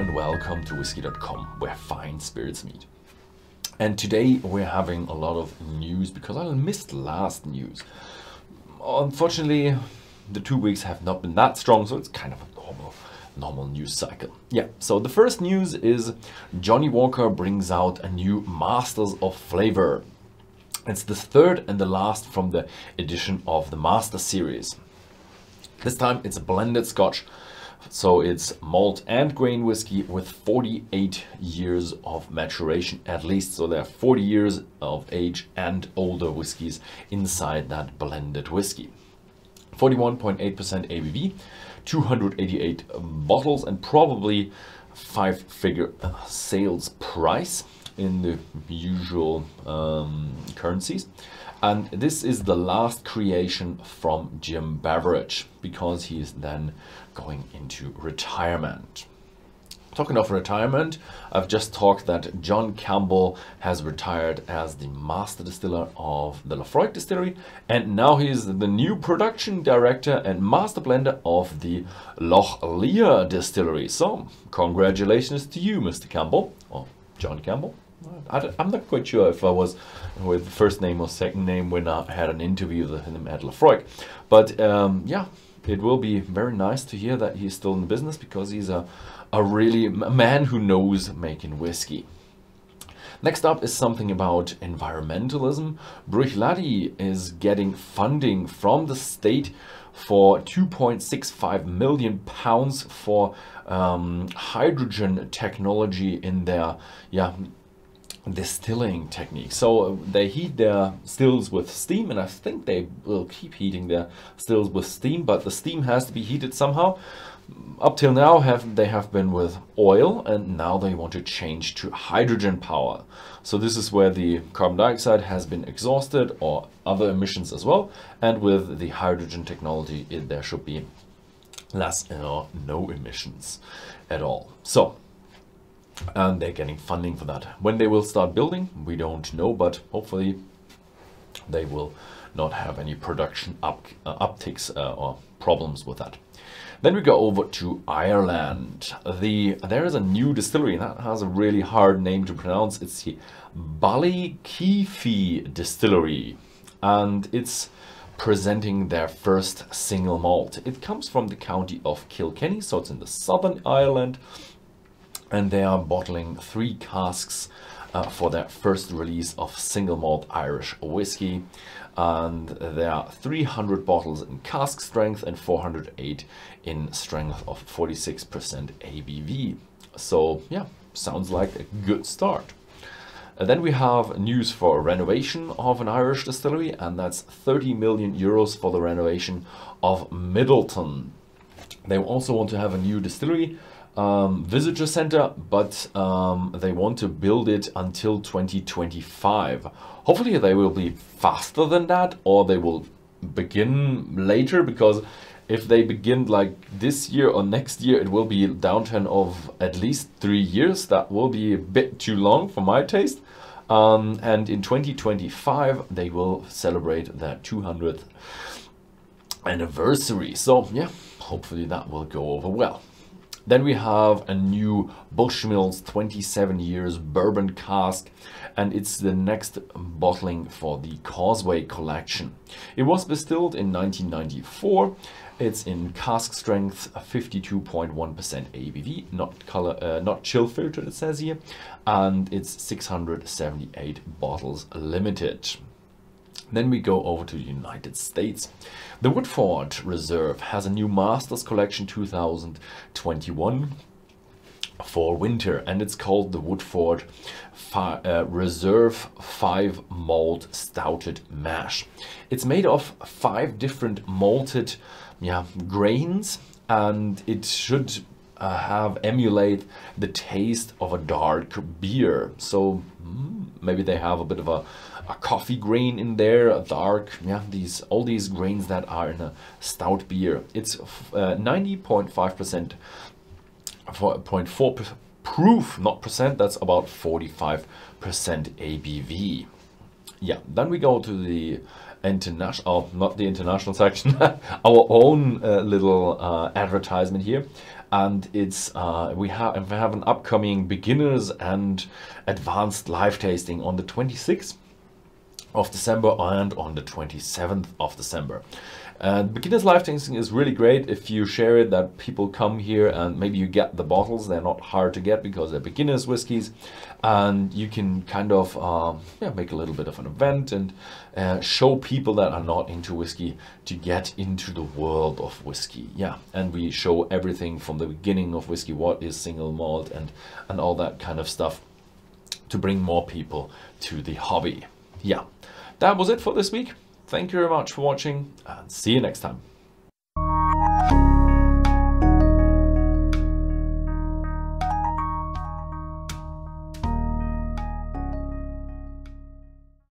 and welcome to Whisky.com, where fine spirits meet. And today we're having a lot of news because I missed last news. Unfortunately, the 2 weeks have not been that strong, so it's kind of a normal news cycle. Yeah, so the first news is Johnnie Walker brings out a new Masters of Flavour. It's the third and the last from the edition of the Master series. This time it's a blended Scotch, so it's malt and grain whiskey with 48 years of maturation at least. So there are 40 years of age and older whiskies inside that blended whiskey. 41.8% ABV, 288 bottles, and probably 5-figure sales price in the usual currencies. And this is the last creation from Jim Beveridge, because he is then going into retirement. Talking of retirement, I've just talked that John Campbell has retired as the master distiller of the Lochlea Distillery, and now he's the new production director and master blender of the Lochlea Distillery. So congratulations to you, Mr. Campbell, or John Campbell. I'm not quite sure if I was with the first name or second name when I had an interview with him at Lochlea. But yeah, it will be very nice to hear that he's still in the business, because he's a man who knows making whiskey. Next up is something about environmentalism. Bruichladdich is getting funding from the state for £2.65 million for hydrogen technology in their distilling technique. So they heat their stills with steam, and I think they will keep heating their stills with steam, but the steam has to be heated somehow. Up till now they have been with oil, and now they want to change to hydrogen power. So this is where the carbon dioxide has been exhausted, or other emissions as well, and with the hydrogen technology there should be less or no emissions at all. So, and they're getting funding for that. When they will start building, we don't know, but hopefully they will not have any production upticks or problems with that. Then we go over to Ireland. There is a new distillery that has a really hard name to pronounce. It's the Ballykeefe Distillery, and it's presenting their first single malt. It comes from the county of Kilkenny, so it's in the southern Ireland, and they are bottling 3 casks for their first release of single malt Irish whiskey. And there are 300 bottles in cask strength and 408 in strength of 46% ABV. So yeah, sounds like a good start. Then we have news for renovation of an Irish distillery, and that's 30 million euros for the renovation of Midleton. They also want to have a new distillery visitor center, but they want to build it until 2025. Hopefully they will be faster than that, or they will begin later, because if they begin like this year or next year, it will be a downturn of at least 3 years. That will be a bit too long for my taste. And in 2025 they will celebrate their 200th anniversary. So yeah, hopefully that will go over well. Then we have a new Bushmills 27 years Bourbon Cask, and it's the next bottling for the Causeway Collection. It was distilled in 1994. It's in cask strength, 52.1% ABV, not chill filtered, it says here, and it's 678 bottles limited. Then we go over to the United States. The Woodford Reserve has a new Masters Collection 2021 for winter, and it's called the Woodford Reserve 5 Malt Stouted Mash. It's made of 5 different malted grains, and it should emulate the taste of a dark beer. So maybe they have a bit of a coffee grain in there, a dark, all these grains that are in a stout beer. It's 90.5%, 0.4 proof, not percent. That's about 45% ABV. Yeah, then we go to the international, not the international section, our own little advertisement here. and it's we have an upcoming beginners and advanced live tasting on the 26th of December and on the 27th of December. Beginners live tasting is really great if you share it, that people come here and maybe you get the bottles. They're not hard to get because they're beginners whiskies, and you can kind of make a little bit of an event and show people that are not into whiskey to get into the world of whiskey. Yeah, and we show everything from the beginning of whiskey, what is single malt and all that kind of stuff, to bring more people to the hobby. Yeah, that was it for this week. Thank you very much for watching, and see you next time.